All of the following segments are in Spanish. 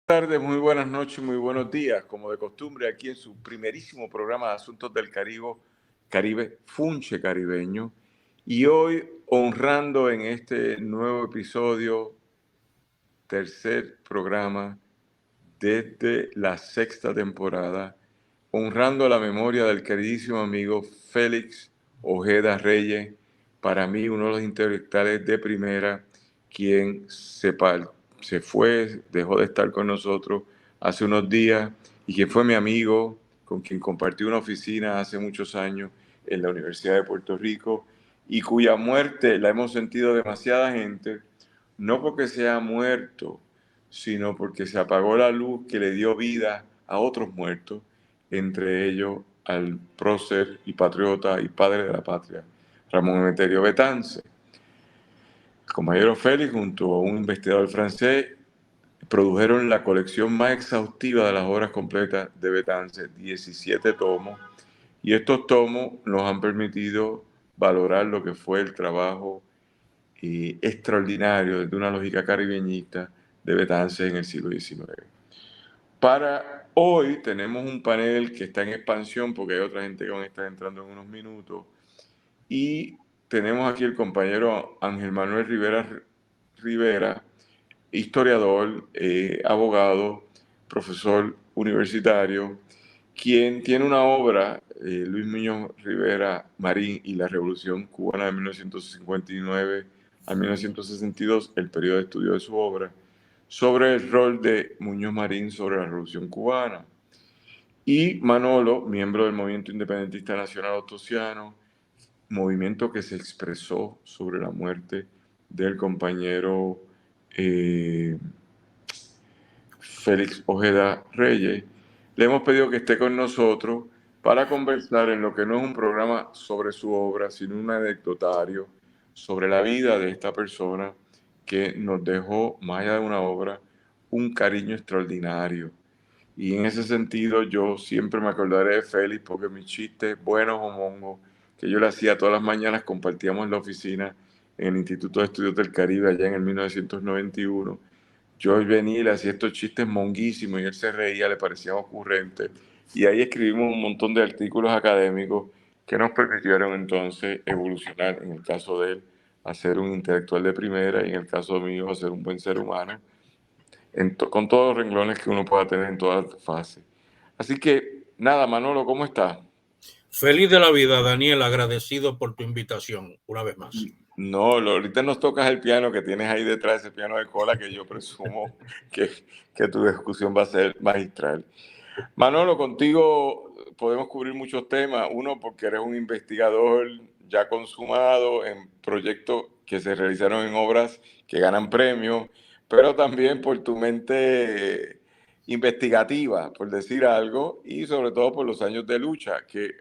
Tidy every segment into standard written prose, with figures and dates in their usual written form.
Tardes, muy buenas noches, muy buenos días. Como de costumbre, aquí en su primerísimo programa de Asuntos del Caribe, Funche Caribeño. Y hoy, honrando en este nuevo episodio, tercer programa desde la sexta temporada, honrando la memoria del queridísimo amigo Félix Ojeda Reyes, para mí uno de los intelectuales de primera, quien se fue, dejó de estar con nosotros hace unos días y quien fue mi amigo, con quien compartí una oficina hace muchos años en la Universidad de Puerto Rico y cuya muerte la hemos sentido demasiada gente, no porque se ha muerto, sino porque se apagó la luz que le dio vida a otros muertos, entre ellos al prócer y patriota y padre de la patria, Ramón Emeterio Betance. El compañero Félix, junto a un investigador francés, produjeron la colección más exhaustiva de las obras completas de Betance, 17 tomos, y estos tomos nos han permitido valorar lo que fue el trabajo extraordinario desde una lógica caribeñista de Betance en el siglo XIX. Para hoy tenemos un panel que está en expansión porque hay otra gente que van a estar entrando en unos minutos y tenemos aquí el compañero Ángel Manuel Rivera, historiador, abogado, profesor universitario, quien tiene una obra, Luis Muñoz Rivera Marín y la Revolución Cubana de 1959 a 1962, el periodo de estudio de su obra, sobre el rol de Muñoz Marín sobre la Revolución Cubana. Y Manolo, miembro del Movimiento Independentista Nacional Ostosiano, movimiento que se expresó sobre la muerte del compañero Félix Ojeda Reyes. Le hemos pedido que esté con nosotros para conversar en lo que no es un programa sobre su obra, sino un anecdotario sobre la vida de esta persona que nos dejó, más allá de una obra, un cariño extraordinario. Y en ese sentido yo siempre me acordaré de Félix porque mis chistes buenos o mongos que yo le hacía todas las mañanas, compartíamos en la oficina en el Instituto de Estudios del Caribe allá en el 1991. Yo venía y le hacía estos chistes monguísimos y él se reía, le parecían ocurrentes. Y ahí escribimos un montón de artículos académicos que nos permitieron entonces evolucionar, en el caso de él, a ser un intelectual de primera y en el caso mío, a ser un buen ser humano, con todos los renglones que uno pueda tener en todas las fases. Así que, nada, Manolo, ¿cómo estás? Feliz de la vida, Daniel, agradecido por tu invitación, una vez más. No, ahorita nos tocas el piano que tienes ahí detrás, ese piano de cola que yo presumo que, que tu discusión va a ser magistral. Manolo, contigo podemos cubrir muchos temas. Uno, porque eres un investigador ya consumado en proyectos que se realizaron en obras que ganan premios, pero también por tu mente investigativa, por decir algo, y sobre todo por los años de lucha que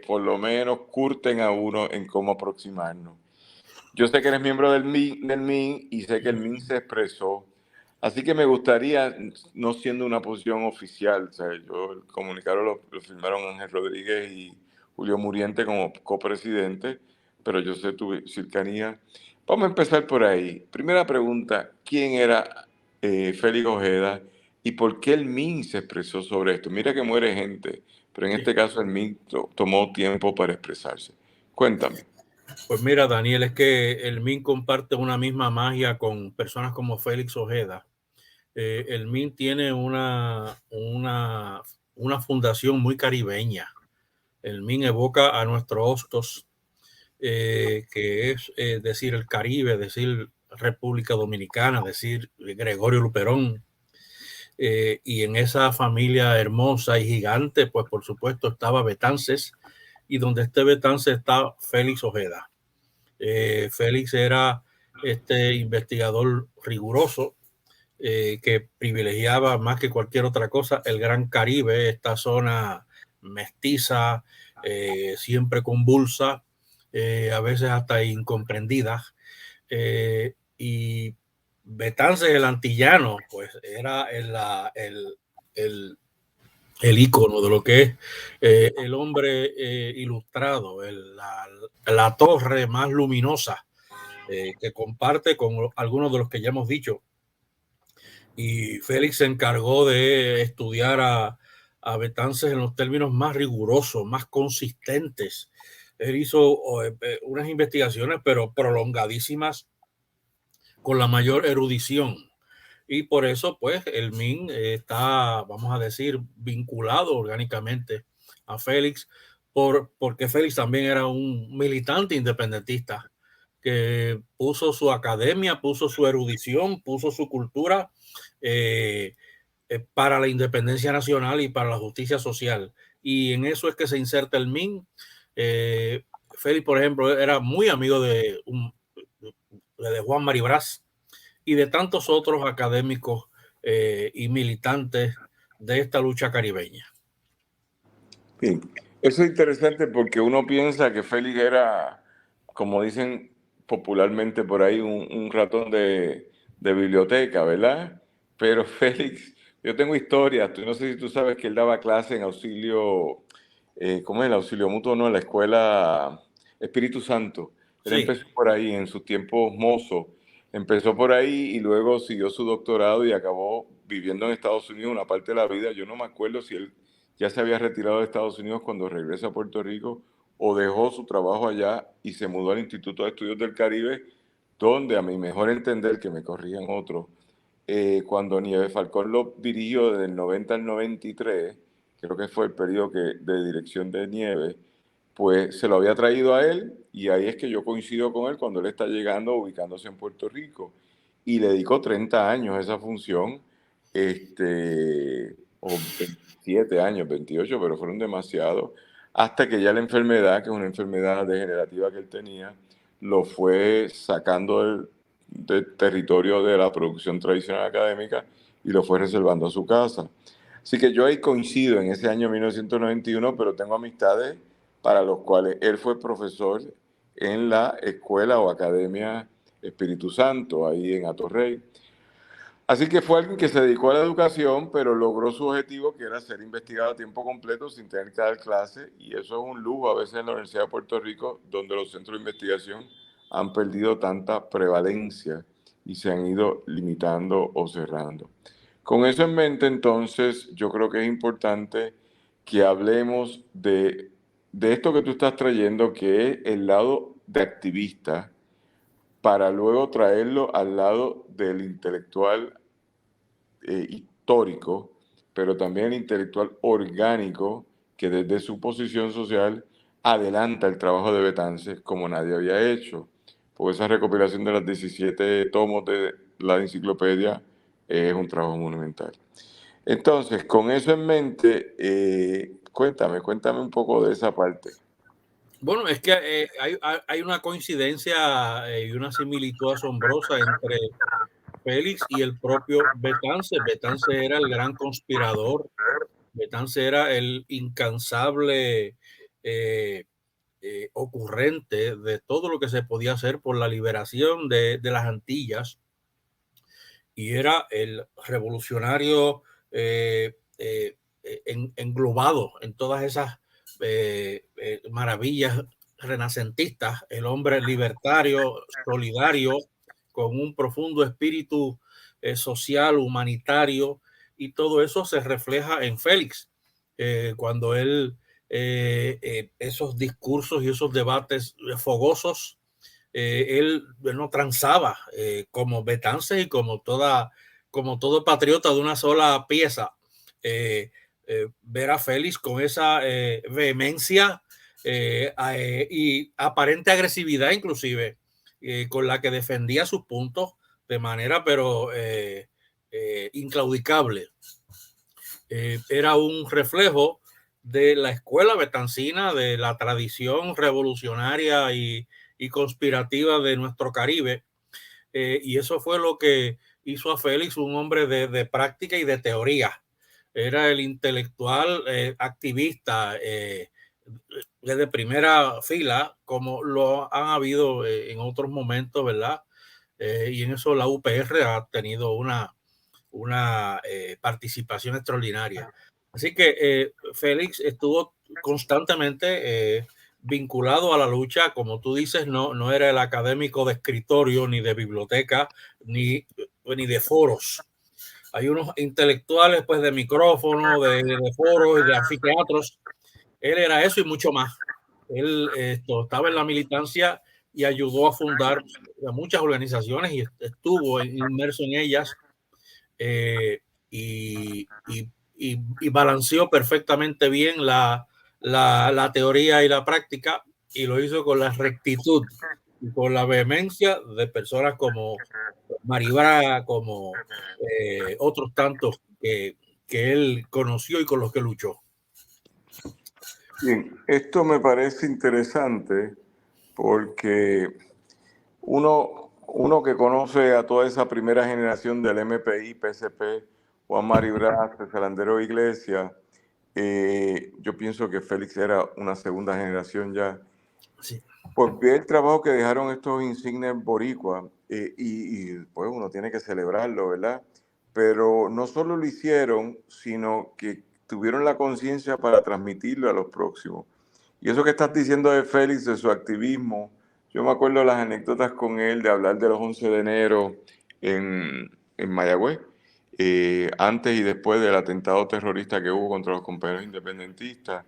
por lo menos curten a uno en cómo aproximarnos. Yo sé que eres miembro del MIN y sé que el MIN se expresó. Así que me gustaría, no siendo una posición oficial, o sea, el comunicado lo firmaron Ángel Rodríguez y Julio Muriente como copresidente, pero yo sé tu cercanía. Vamos a empezar por ahí. Primera pregunta, ¿quién era Félix Ojeda y por qué el MIN se expresó sobre esto? Mira que muere gente, pero en Sí. este caso el MIN tomó tiempo para expresarse. Cuéntame. Pues mira, Daniel, es que el MIN comparte una misma magia con personas como Félix Ojeda. El MIN tiene una fundación muy caribeña. El MIN evoca a nuestro Hostos, que es decir el Caribe, decir República Dominicana, decir Gregorio Luperón. Y en esa familia hermosa y gigante, pues por supuesto estaba Betances, y donde esté Betances está Félix Ojeda. Félix era este investigador riguroso que privilegiaba más que cualquier otra cosa el Gran Caribe, esta zona mestiza, siempre convulsa, a veces hasta incomprendida. Y Betances, el antillano, pues era el ícono de lo que es el hombre ilustrado, la torre más luminosa que comparte con algunos de los que ya hemos dicho, y Félix se encargó de estudiar a Betances en los términos más rigurosos, más consistentes. Él hizo unas investigaciones, pero prolongadísimas, con la mayor erudición. Y por eso, pues, el MIN está, vamos a decir, vinculado orgánicamente a Félix, porque Félix también era un militante independentista que puso su academia, puso su erudición, puso su cultura para la independencia nacional y para la justicia social. Y en eso es que se inserta el MIN. Félix, por ejemplo, era muy amigo de Juan Maribraz y de tantos otros académicos y militantes de esta lucha caribeña. Bien, eso es interesante porque uno piensa que Félix era, como dicen popularmente por ahí, un ratón de biblioteca, ¿verdad? Pero Félix, yo tengo historias, no sé si tú sabes que él daba clase en auxilio, ¿cómo es el auxilio mutuo? No, en la escuela Espíritu Santo. Él Sí, empezó por ahí en sus tiempos mozos, empezó por ahí y luego siguió su doctorado y acabó viviendo en Estados Unidos una parte de la vida. Yo no me acuerdo si él ya se había retirado de Estados Unidos cuando regresa a Puerto Rico o dejó su trabajo allá y se mudó al Instituto de Estudios del Caribe, donde a mi mejor entender, que me corrían otros, cuando Nieves Falcón lo dirigió desde el 90 al 93, creo que fue el periodo de dirección de Nieves, pues se lo había traído a él y ahí es que yo coincido con él cuando él está llegando, ubicándose en Puerto Rico. Y le dedicó 30 años a esa función, o 27 años, 28, pero fueron demasiados, hasta que ya la enfermedad, que es una enfermedad degenerativa que él tenía, lo fue sacando del territorio de la producción tradicional académica y lo fue reservando a su casa. Así que yo ahí coincido en ese año 1991, pero tengo amistades para los cuales él fue profesor en la escuela o academia Espíritu Santo, ahí en Atorrey. Así que fue alguien que se dedicó a la educación, pero logró su objetivo, que era ser investigado a tiempo completo sin tener que dar clase, y eso es un lujo a veces en la Universidad de Puerto Rico, donde los centros de investigación han perdido tanta prevalencia y se han ido limitando o cerrando. Con eso en mente, entonces, yo creo que es importante que hablemos de esto que tú estás trayendo, que es el lado de activista, para luego traerlo al lado del intelectual histórico, pero también el intelectual orgánico, que desde su posición social adelanta el trabajo de Betances como nadie había hecho. Porque esa recopilación de los 17 tomos de la enciclopedia es un trabajo monumental. Entonces, con eso en mente, cuéntame un poco de esa parte. bueno, es que hay una coincidencia y una similitud asombrosa entre Félix y el propio Betances. Betances era el gran conspirador, Betances era el incansable eh, ocurrente de todo lo que se podía hacer por la liberación de las Antillas, y era el revolucionario englobado en todas esas maravillas renacentistas, el hombre libertario, solidario, con un profundo espíritu social, humanitario, y todo eso se refleja en Félix, cuando él, esos discursos y esos debates fogosos, él no transaba como Betances y como todo patriota de una sola pieza. Ver a Félix con esa vehemencia y aparente agresividad, inclusive, con la que defendía sus puntos de manera, pero inclaudicable. Era un reflejo de la escuela betancina, de la tradición revolucionaria y conspirativa de nuestro Caribe, y eso fue lo que hizo a Félix un hombre de práctica y de teoría. Era el intelectual activista de primera fila, como lo han habido en otros momentos, ¿verdad? Y en eso la UPR ha tenido una participación extraordinaria. Así que Félix estuvo constantemente vinculado a la lucha, como tú dices, no era el académico de escritorio, ni de biblioteca, ni de foros. hay unos intelectuales pues de micrófono, de foros y de anfiteatros. Él era eso y mucho más. Él estaba en la militancia y ayudó a fundar muchas organizaciones y estuvo inmerso en ellas, y balanceó perfectamente bien la teoría y la práctica, y lo hizo con la rectitud y con la vehemencia de personas como Maribra, como otros tantos que él conoció y con los que luchó. Bien, esto me parece interesante porque uno que conoce a toda esa primera generación del MPI, PSP, Juan Mari Brás, César Landero Iglesias, yo pienso que Félix era una segunda generación ya. Sí. Porque el trabajo que dejaron estos insignes boricuas, y pues uno tiene que celebrarlo, ¿verdad? Pero no solo lo hicieron, sino que tuvieron la conciencia para transmitirlo a los próximos. Y eso que estás diciendo de Félix, de su activismo, yo me acuerdo las anécdotas con él de hablar de los 11 de enero en Mayagüez, antes y después del atentado terrorista que hubo contra los compañeros independentistas.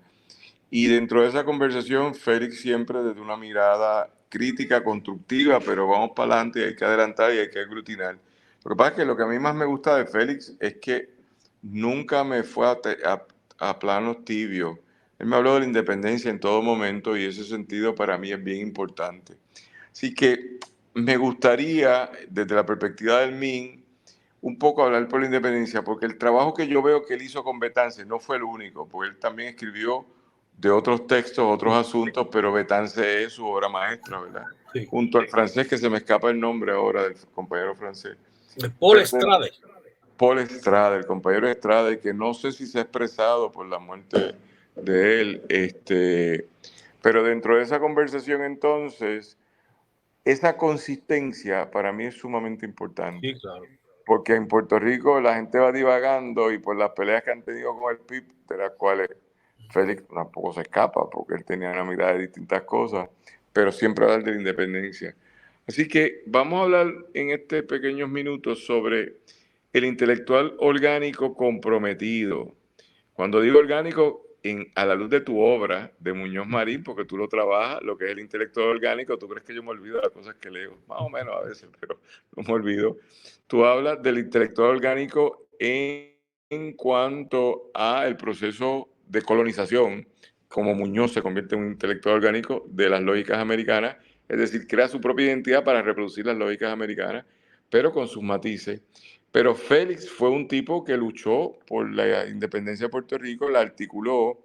Y dentro de esa conversación, Félix siempre desde una mirada crítica, constructiva, pero vamos para adelante y hay que adelantar y hay que aglutinar. Lo que pasa es que lo que a mí más me gusta de Félix es que nunca me fue a planos tibios. Él me habló de la independencia en todo momento y ese sentido para mí es bien importante. Así que me gustaría, desde la perspectiva del MIN, un poco hablar por la independencia, porque el trabajo que yo veo que él hizo con Betance no fue el único, porque él también escribió de otros textos, otros asuntos, pero Betance es su obra maestra, ¿verdad? Sí. Junto al francés, que se me escapa el nombre ahora del compañero francés. Paul Estrade. Paul Estrade, el compañero Estrade, que no sé si se ha expresado por la muerte de él, pero dentro de esa conversación entonces, esa consistencia para mí es sumamente importante. Sí, claro. Porque en Puerto Rico la gente va divagando y por las peleas que han tenido con el PIB, de las cuales Félix tampoco se escapa, porque él tenía una mirada de distintas cosas, pero siempre hablar de la independencia. Así que vamos a hablar en estos pequeños minutos sobre el intelectual orgánico comprometido. Cuando digo orgánico, a la luz de tu obra de Muñoz Marín, porque tú lo trabajas, lo que es el intelectual orgánico, tú crees que yo me olvido de las cosas que leo, más o menos a veces, pero no me olvido. Tú hablas del intelectual orgánico en cuanto al proceso de colonización, como Muñoz se convierte en un intelectual orgánico de las lógicas americanas, es decir, crea su propia identidad para reproducir las lógicas americanas, pero con sus matices. Pero Félix fue un tipo que luchó por la independencia de Puerto Rico, la articuló,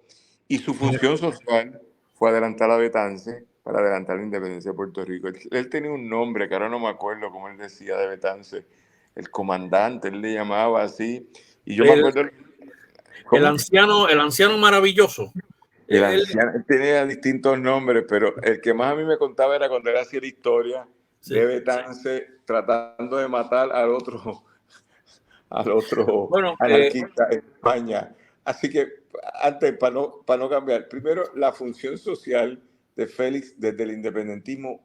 y su función social fue adelantar a Betance para adelantar la independencia de Puerto Rico. Él tenía un nombre que ahora no me acuerdo cómo él decía de Betance, el comandante, él le llamaba así, y yo me acuerdo... El anciano maravilloso. El anciano, él tenía distintos nombres, pero el que más a mí me contaba era cuando él hacía la historia de Betance tratando de matar al otro Bueno, anarquista en España. Así que, antes, para no cambiar, primero, la función social de Félix desde el independentismo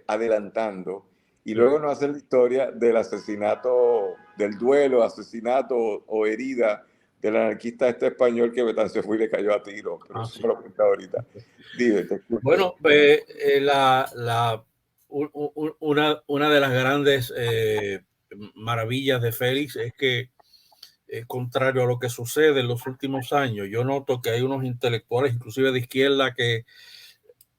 adelantando, y luego nos hace la historia del asesinato, del duelo, asesinato o herida del anarquista español que Betance fue y le cayó a tiro, pero eso me lo cuenta ahorita. Dime, te escucho. Bueno, una de las grandes maravillas de Félix es que, contrario a lo que sucede en los últimos años, yo noto que hay unos intelectuales, inclusive de izquierda, que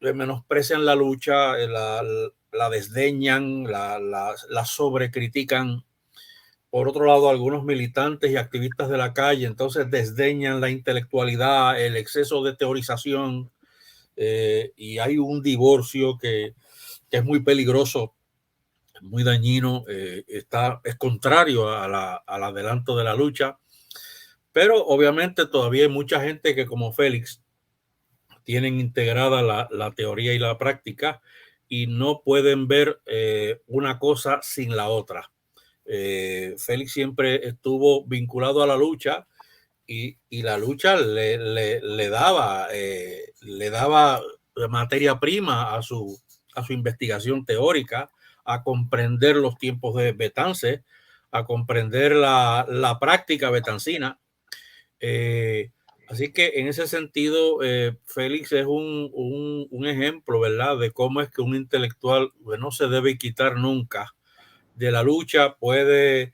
menosprecian la lucha, la desdeñan, la sobrecritican. Por otro lado, algunos militantes y activistas de la calle entonces desdeñan la intelectualidad, el exceso de teorización, y hay un divorcio que es muy peligroso, muy dañino, es contrario al adelanto de la lucha, pero obviamente todavía hay mucha gente que, como Félix, tienen integrada la teoría y la práctica y no pueden ver una cosa sin la otra. Félix siempre estuvo vinculado a la lucha y la lucha le daba materia prima a su investigación teórica, a comprender los tiempos de Betance, a comprender la práctica betancina. Así que en ese sentido, Félix es un ejemplo, ¿verdad?, de cómo es que un intelectual no se debe quitar nunca de la lucha, puede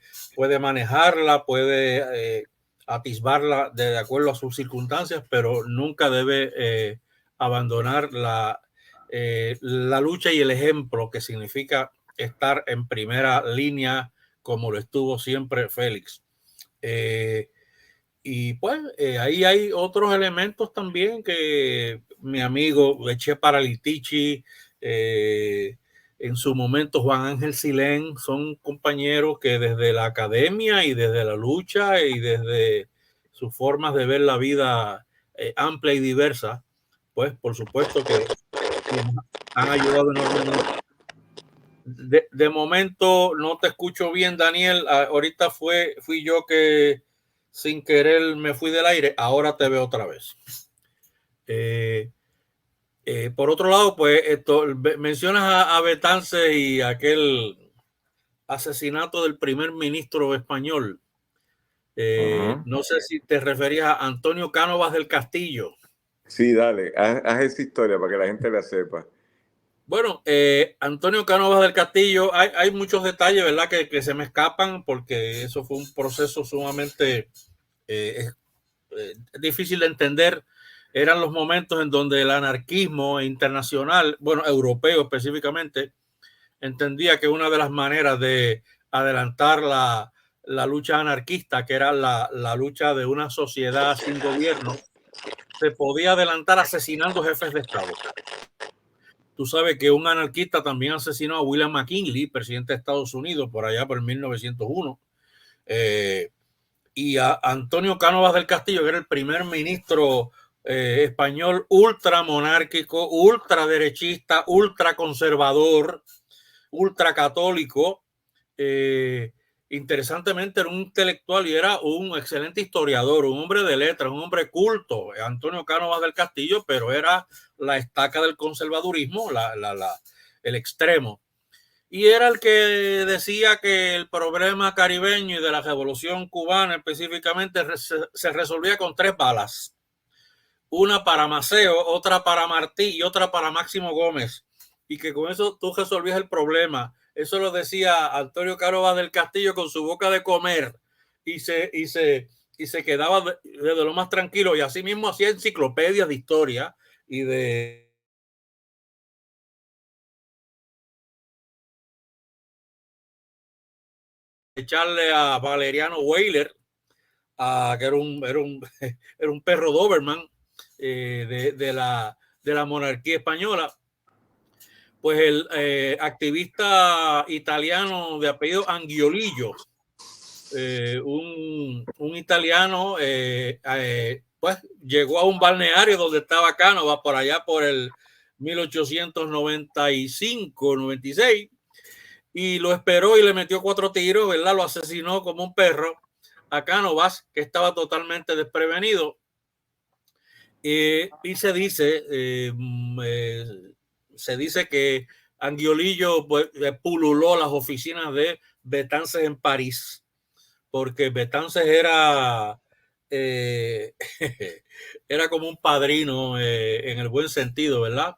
manejarla, puede atisbarla de acuerdo a sus circunstancias, pero nunca debe abandonar la lucha y el ejemplo que significa estar en primera línea, como lo estuvo siempre Félix. Y pues ahí hay otros elementos también que mi amigo Eche Paralitici, en su momento Juan Ángel Silén, son compañeros que desde la academia y desde la lucha y desde sus formas de ver la vida amplia y diversa, pues por supuesto que han ayudado enormemente. De momento no te escucho bien, Daniel. Ahorita fui yo que sin querer me fui del aire. Ahora te veo otra vez. Por otro lado, pues mencionas a Betances y aquel asesinato del primer ministro español. No sé si te referías a Antonio Cánovas del Castillo. Sí, dale, haz esa historia para que la gente la sepa. Bueno, Antonio Cánovas del Castillo, hay muchos detalles, ¿verdad?, que se me escapan, porque eso fue un proceso sumamente difícil de entender. Eran los momentos en donde el anarquismo internacional, bueno, europeo específicamente, entendía que una de las maneras de adelantar la lucha anarquista, que era la lucha de una sociedad sin gobierno, se podía adelantar asesinando jefes de Estado. Tú sabes que un anarquista también asesinó a William McKinley, presidente de Estados Unidos, por allá por 1901. Y a Antonio Cánovas del Castillo, que era el primer ministro español ultramonárquico, ultraderechista, ultraconservador, ultracatólico. Interesantemente era un intelectual y era un excelente historiador, un hombre de letras, un hombre culto, Antonio Cánovas del Castillo, pero era la estaca del conservadurismo, el extremo. Y era el que decía que el problema caribeño y de la revolución cubana específicamente se resolvía con 3 balas. Una para Maceo, otra para Martí y otra para Máximo Gómez. Y que con eso tú resolvías el problema. Eso lo decía Antonio Cánovas del Castillo con su boca de comer. Y se quedaba de lo más tranquilo. Y así mismo hacía enciclopedias de historia y de echarle a Valeriano Weyler, que era un perro Doberman de la monarquía española. Pues el activista italiano de apellido Angiolillo, un italiano, pues llegó a un balneario donde estaba Cánovas por allá por el 1895-96 y lo esperó y le metió 4 tiros, ¿verdad? Lo asesinó como un perro a Cánovas, que estaba totalmente desprevenido. Y se dice que Angiolillo pues, pululó las oficinas de Betances en París, porque Betances era era como un padrino en el buen sentido, ¿verdad?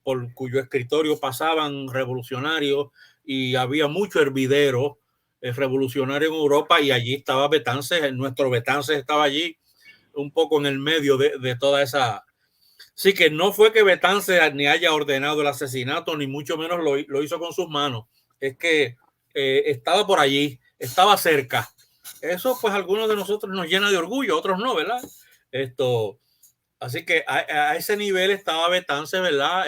Por cuyo escritorio pasaban revolucionarios y había mucho hervidero revolucionario en Europa, y allí estaba Betances, nuestro Betances estaba allí un poco en el medio de toda esa. Sí, que no fue que Betances ni haya ordenado el asesinato, ni mucho menos lo hizo con sus manos. Es que estaba por allí, estaba cerca. Eso, pues, a algunos de nosotros nos llena de orgullo, otros no, ¿verdad? Así que a ese nivel estaba Betances, ¿verdad?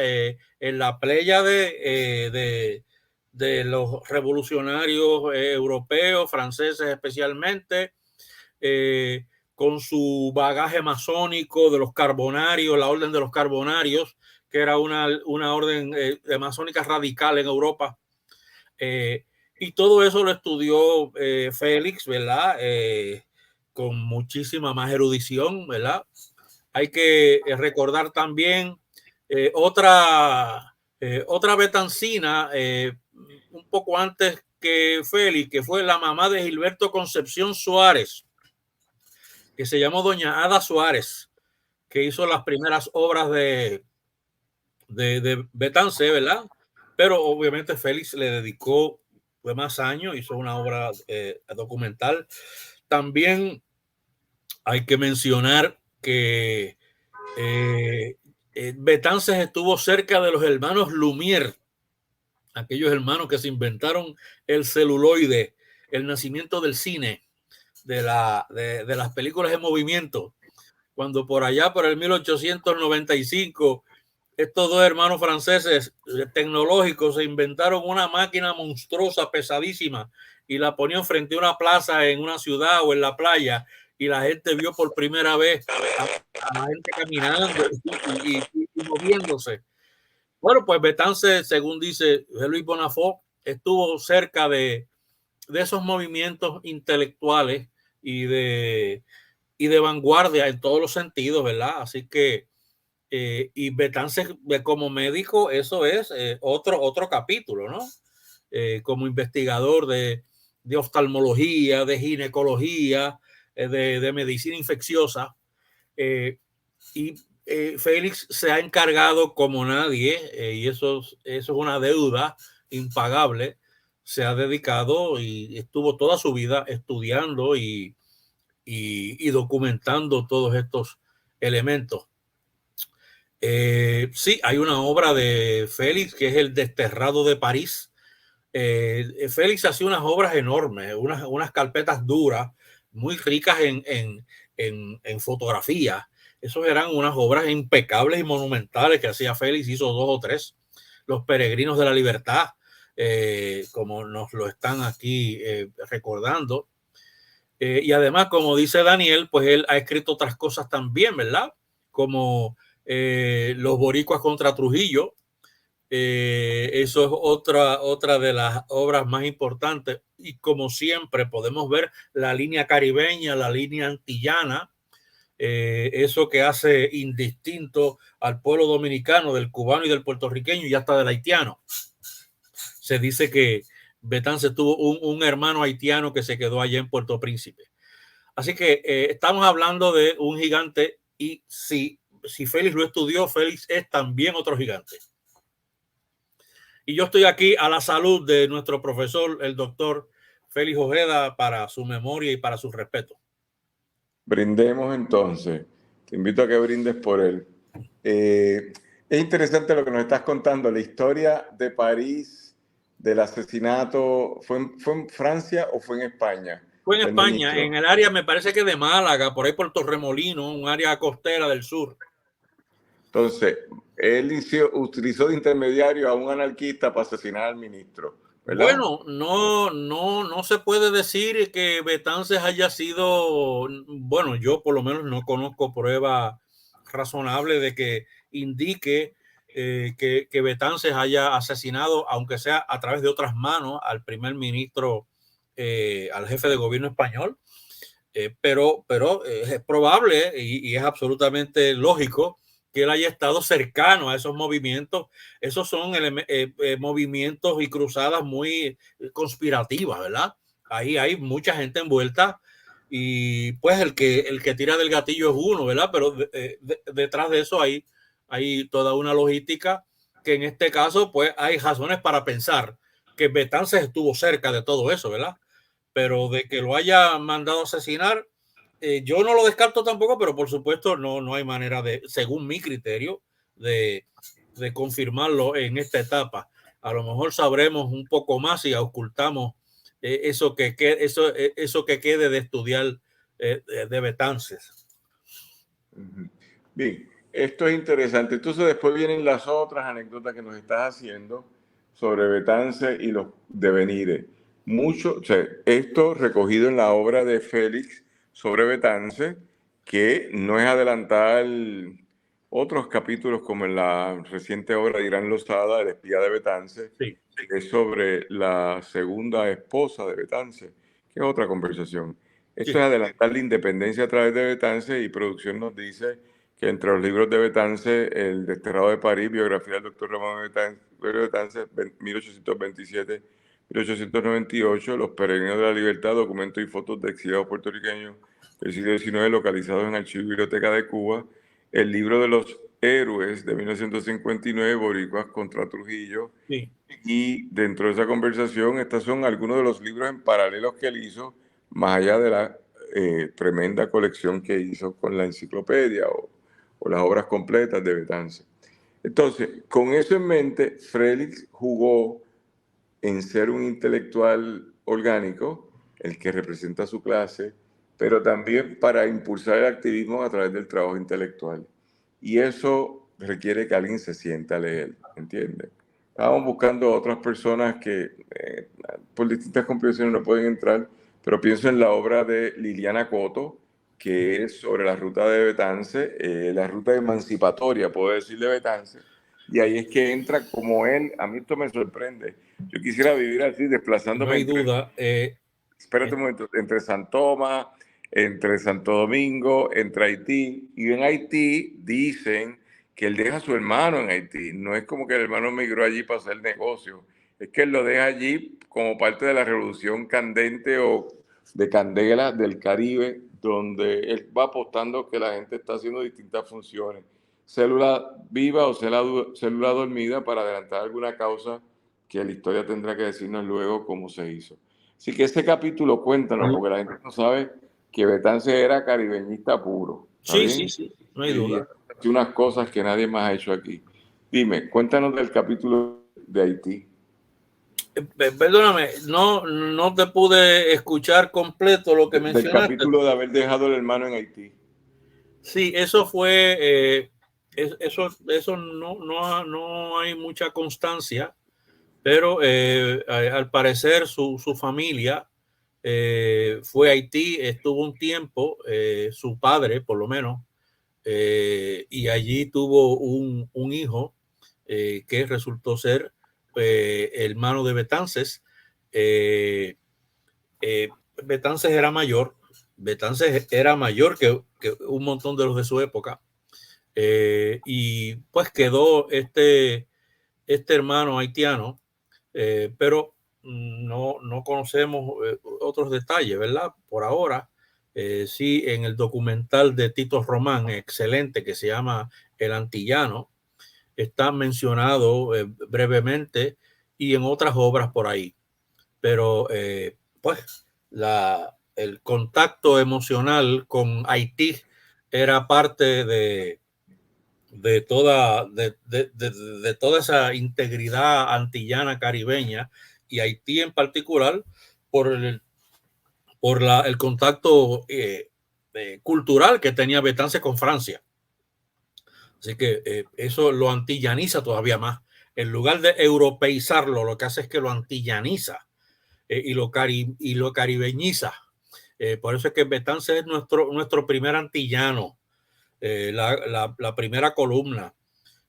En la playa de los revolucionarios europeos, franceses especialmente. Con su bagaje masónico de los carbonarios, la orden de los carbonarios, que era una orden masónica radical en Europa. Y todo eso lo estudió Félix, ¿verdad? Con muchísima más erudición, ¿verdad? Hay que recordar también otra betancina, un poco antes que Félix, que fue la mamá de Gilberto Concepción Suárez, que se llamó doña Ada Suárez, que hizo las primeras obras de Betance, ¿verdad? Pero obviamente Félix le dedicó más años, hizo una obra documental. También hay que mencionar que Betances estuvo cerca de los hermanos Lumière, aquellos hermanos que se inventaron el celuloide, el nacimiento del cine, de las películas en movimiento, cuando por allá, por el 1895, estos dos hermanos franceses tecnológicos se inventaron una máquina monstruosa, pesadísima, y la ponían frente a una plaza en una ciudad o en la playa, y la gente vio por primera vez a la gente caminando y moviéndose. Bueno, pues Betance, según dice Luis Bonafont, estuvo cerca de esos movimientos intelectuales y de vanguardia en todos los sentidos, ¿verdad? Así que, y Betance como médico, eso es otro capítulo, ¿no? Como investigador de oftalmología, de ginecología, de medicina infecciosa. Y Félix se ha encargado como nadie, y eso es una deuda impagable. Se ha dedicado y estuvo toda su vida estudiando y documentando todos estos elementos. Sí, hay una obra de Félix que es El Desterrado de París. Félix hacía unas obras enormes, unas carpetas duras, muy ricas en fotografía. Esos eran unas obras impecables y monumentales que hacía Félix, hizo 2 o 3. Los Peregrinos de la Libertad, como nos lo están aquí recordando. Y además, como dice Daniel, pues él ha escrito otras cosas también, ¿verdad? Como Los Boricuas contra Trujillo. Eso es otra de las obras más importantes. Y como siempre podemos ver la línea caribeña, la línea antillana, eso que hace indistinto al pueblo dominicano, del cubano y del puertorriqueño y hasta del haitiano. Se dice que Betance tuvo un hermano haitiano que se quedó allá en Puerto Príncipe. Así que estamos hablando de un gigante, y si Félix lo estudió, Félix es también otro gigante. Y yo estoy aquí a la salud de nuestro profesor, el doctor Félix Ojeda, para su memoria y para su respeto. Brindemos entonces. Te invito a que brindes por él. Es interesante lo que nos estás contando, la historia de París, del asesinato. ¿Fue en Francia o fue en España? Fue en Del España, ministro. en el área, me parece que de Málaga, por ahí por Torremolino, un área costera del sur. Entonces, él utilizó de intermediario a un anarquista para asesinar al ministro, ¿verdad? Bueno, no se puede decir que Betances haya sido, bueno, yo por lo menos no conozco prueba razonable de que indique que Betances haya asesinado, aunque sea a través de otras manos, al primer ministro, al jefe de gobierno español. Pero es probable y es absolutamente lógico que él haya estado cercano a esos movimientos. Esos son movimientos y cruzadas muy conspirativas, ¿verdad? Ahí hay mucha gente envuelta y pues el que tira del gatillo es uno, ¿verdad? Pero detrás de eso hay toda una logística que en este caso pues hay razones para pensar que Betances estuvo cerca de todo eso, ¿verdad? Pero de que lo haya mandado a asesinar, yo no lo descarto tampoco, pero por supuesto no hay manera de, según mi criterio, de confirmarlo en esta etapa. A lo mejor sabremos un poco más y ocultamos eso que quede de estudiar de Betances. Bien, esto es interesante. Entonces después vienen las otras anécdotas que nos estás haciendo sobre Betance y los devenires. Mucho, o sea, esto recogido en la obra de Félix sobre Betance, que no es adelantar otros capítulos como en la reciente obra de Irán Lozada, El espía de Betance, Sí. que es sobre la segunda esposa de Betance, que es otra conversación. Esto es Sí. adelantar la independencia a través de Betance, y producción nos dice que entre los libros de Betance, El Desterrado de París, biografía del doctor Ramón Betance, 1827, 1898, Los Peregrinos de la Libertad, documentos y fotos de exiliados puertorriqueños del siglo XIX localizados en Archivo y Biblioteca de Cuba, el libro de los héroes de 1959, Boricuas contra Trujillo, Sí. y dentro de esa conversación, estos son algunos de los libros en paralelos que él hizo, más allá de la tremenda colección que hizo con la enciclopedia o las obras completas de Betance. Entonces, con eso en mente, Félix jugó en ser un intelectual orgánico, el que representa a su clase, pero también para impulsar el activismo a través del trabajo intelectual. Y eso requiere que alguien se sienta a leer, ¿entiendes? Estábamos buscando otras personas que por distintas complicaciones no pueden entrar, pero pienso en la obra de Liliana Coto, que es sobre la ruta de Betance, la ruta emancipatoria, puedo decir, de Betance. Y ahí es que entra como él, a mí esto me sorprende. Yo quisiera vivir así, No desplazándome hay duda. espérate un momento, entre San Tomás, entre Santo Domingo, entre Haití. Y en Haití dicen que él deja a su hermano en Haití. No es como que el hermano migró allí para hacer negocio. Es que él lo deja allí como parte de la revolución candente o de candela del Caribe, donde él va apostando que la gente está haciendo distintas funciones. Célula viva o célula dormida para adelantar alguna causa que la historia tendrá que decirnos luego cómo se hizo. Así que ese capítulo cuéntanos, porque la gente no sabe que Betance era caribeñista puro, ¿está Sí, sí, bien? sí, no hay Y duda. hace unas cosas que nadie más ha hecho aquí. Dime, cuéntanos del capítulo de Haití. Perdóname, no te pude escuchar completo lo que Del mencionaste. capítulo de haber dejado el hermano en Haití. Sí, eso fue, eso no hay mucha constancia, pero al parecer su familia fue a Haití, estuvo un tiempo, su padre por lo menos, y allí tuvo un hijo que resultó ser hermano de Betances. Eh, Betances era mayor, que un montón de los de su época, y pues quedó este hermano haitiano, pero no conocemos otros detalles, ¿verdad? Por ahora, sí, en el documental de Tito Román, excelente, que se llama El Antillano, está mencionado brevemente y en otras obras por ahí. Pero pues el contacto emocional con Haití era parte de toda esa integridad antillana caribeña, y Haití en particular por el contacto cultural que tenía Betance con Francia. Así que eso lo antillaniza todavía más. En lugar de europeizarlo, lo que hace es que lo antillaniza y lo caribeñiza. Por eso es que Betance es nuestro primer antillano, la primera columna.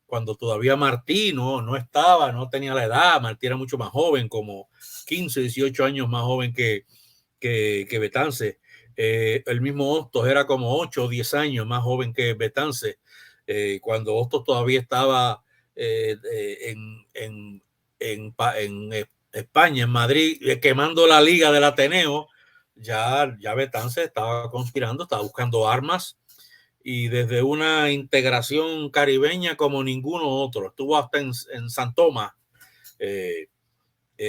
Cuando todavía Martí no estaba, no tenía la edad, Martí era mucho más joven, como 15, 18 años más joven que Betance. El mismo Hostos era como 8 o 10 años más joven que Betance, cuando Hostos todavía estaba en España, en Madrid, quemando la liga del Ateneo. Ya Betance estaba conspirando, estaba buscando armas, y desde una integración caribeña como ninguno otro. Estuvo hasta en San Tomás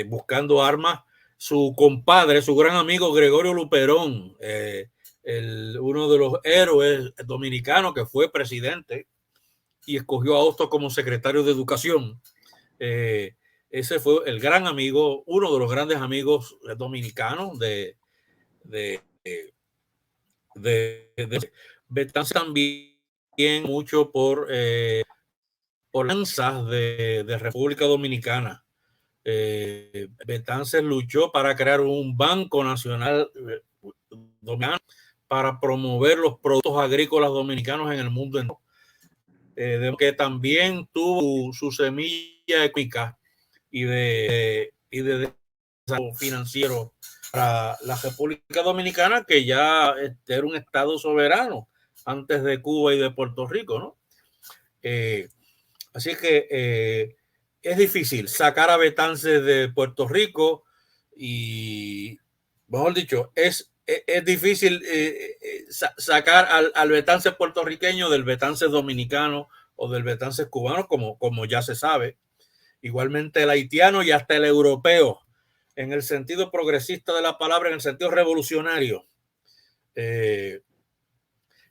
buscando armas. Su compadre, su gran amigo Gregorio Luperón, uno de los héroes dominicanos que fue presidente y escogió a Hostos como secretario de Educación. Ese fue el gran amigo, uno de los grandes amigos dominicanos de Betance, también mucho por lanzas de República Dominicana. Betances luchó para crear un banco nacional dominicano para promover los productos agrícolas dominicanos en el mundo entero. De que también tuvo su semilla económica y de desarrollo financiero para la República Dominicana, que ya era un estado soberano antes de Cuba y de Puerto Rico, ¿no? Así que es difícil sacar a Betances de Puerto Rico y, mejor dicho, es difícil sacar al Betance puertorriqueño del Betance dominicano o del Betance cubano, como ya se sabe. Igualmente el haitiano y hasta el europeo, en el sentido progresista de la palabra, en el sentido revolucionario.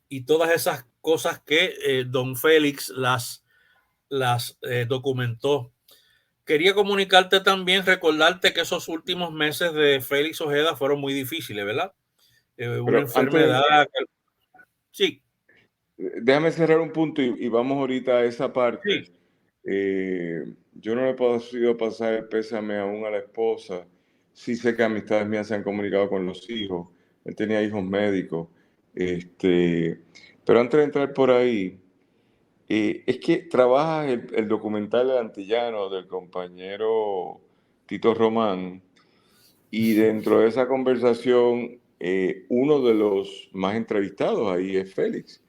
Y todas esas cosas que don Félix las documentó. Quería comunicarte también, recordarte que esos últimos meses de Félix Ojeda fueron muy difíciles, ¿verdad? Una Pero antes, enfermedad. Sí, déjame cerrar un punto y vamos ahorita a esa parte. sí, Yo no le he podido pasar el pésame aún a la esposa. Sí sé que amistades mías se han comunicado con los hijos. Él tenía hijos médicos. Pero antes de entrar por ahí, es que trabajas el documental El Antillano del compañero Tito Román y dentro de esa conversación, uno de los más entrevistados ahí es Félix,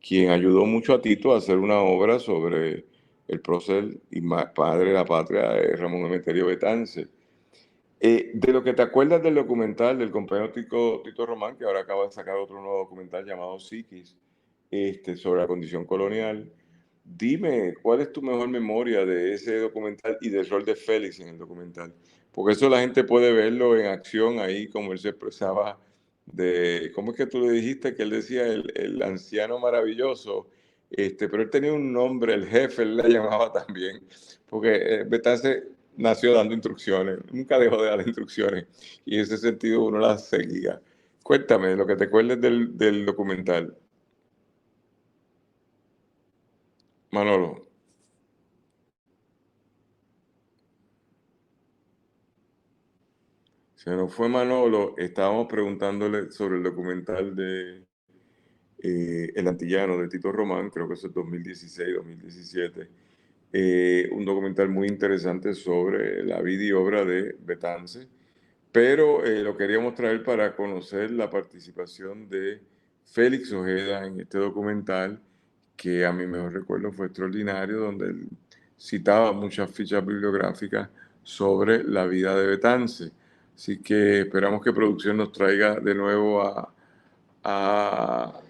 quien ayudó mucho a Tito a hacer una obra sobre el prócer y padre de la patria de Ramón Emeterio Betance. De lo que te acuerdas del documental del compañero Tito Román, que ahora acaba de sacar otro nuevo documental llamado Psiquis, sobre la condición colonial, dime cuál es tu mejor memoria de ese documental y del rol de Félix en el documental. Porque eso la gente puede verlo en acción ahí, como él se expresaba de, ¿cómo es que tú le dijiste? Que él decía el anciano maravilloso, pero él tenía un nombre, el jefe, él la llamaba también, porque Betance nació dando instrucciones, nunca dejó de dar instrucciones y en ese sentido uno las seguía. Cuéntame lo que te acuerdes del documental, Manolo. Se nos fue Manolo, estábamos preguntándole sobre el documental de El Antillano de Tito Román, creo que eso es 2016-2017. Un documental muy interesante sobre la vida y obra de Betance, pero lo queríamos traer para conocer la participación de Félix Ojeda en este documental, que a mi mejor recuerdo fue extraordinario, donde él citaba muchas fichas bibliográficas sobre la vida de Betance. Así que esperamos que producción nos traiga de nuevo a, a